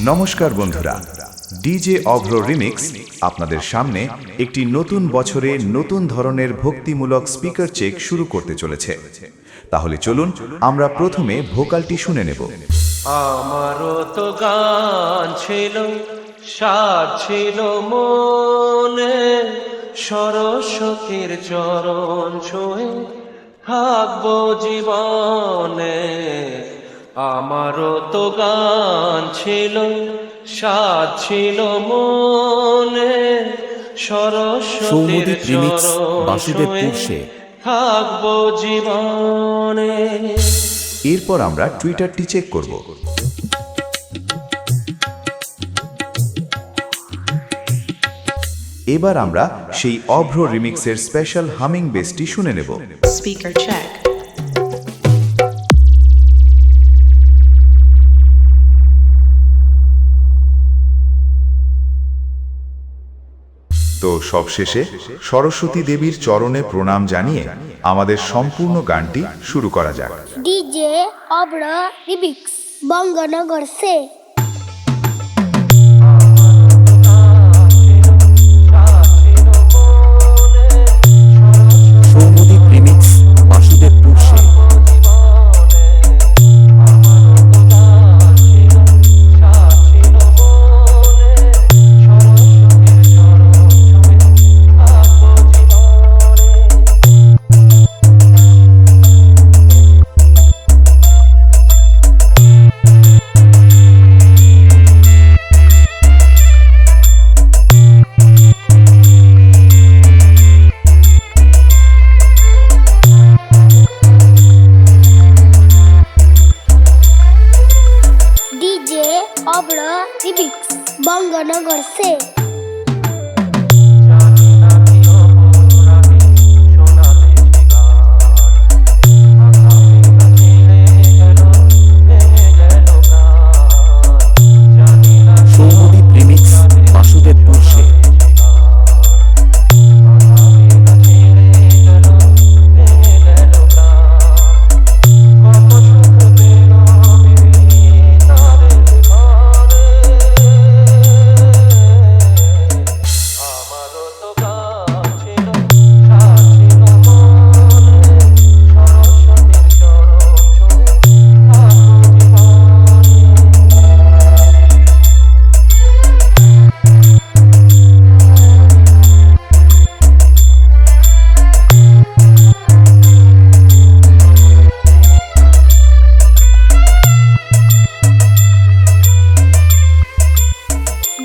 নমস্কার বন্ধুরা, ডিজে অভ্র রিমিক্স আপনাদের সামনে একটি নতুন বছরে নতুন ধরনের ভক্তিমূলক স্পিকার চেক শুরু করতে চলেছে। তাহলে চলুন আমরা প্রথমে ভোকালটি শুনে নেব। আমারও তো গান ছিল, সাজ ছিল মনে, সরস্বতীর চরণ ছুঁয়ে থাকবো জীবনে। আমারও তো গান ছিল, সাজ ছিল মনে, সরস্বতীর চরণ ছুঁয়ে থাকবো জীবনে। এরপর আমরা টুইটারটি চেক করব। এবার আমরা সেই অভ্র রিমিক্সের স্পেশাল হামিং বেসটি শুনে নেব। Speaker check. তো সবশেষে সরস্বতী দেবীর চরণে প্রণাম জানিয়ে আমাদের সম্পূর্ণ গানটি শুরু করা যাক। डीजे অভ্র রিমিক্স বঙ্গনগর से। সৌমদীপ রিমিক্স বাসুদেবপুর সে। डीजे অভ্র রিমিক্স বঙ্গনগর से। সৌমদীপ রিমিক্স বাসুদেবপুর সে।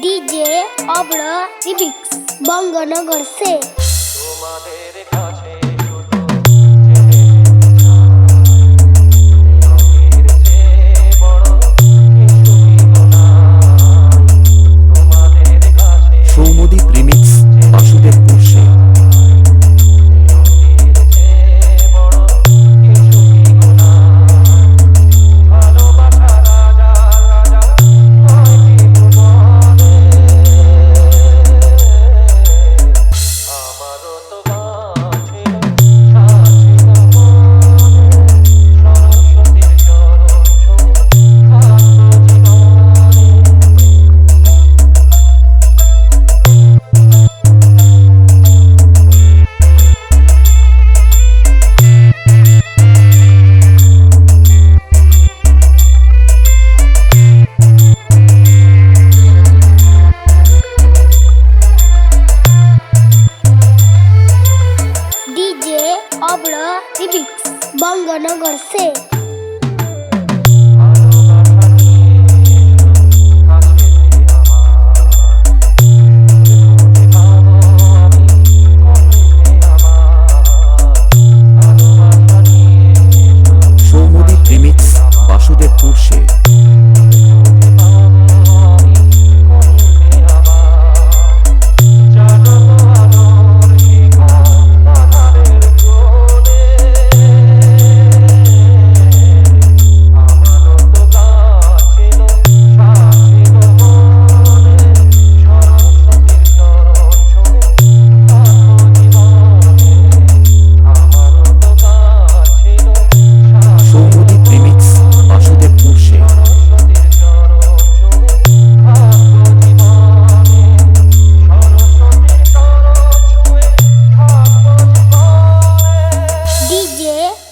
डीजे অভ্র রিমিক্স বঙ্গনগর से। তোমাদের কাছে সৌমদীপ রিমিক্স বাসুদেবপুর সে। আমারও তো গান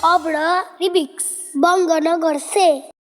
अब्र रिमिक्स बंगनगर से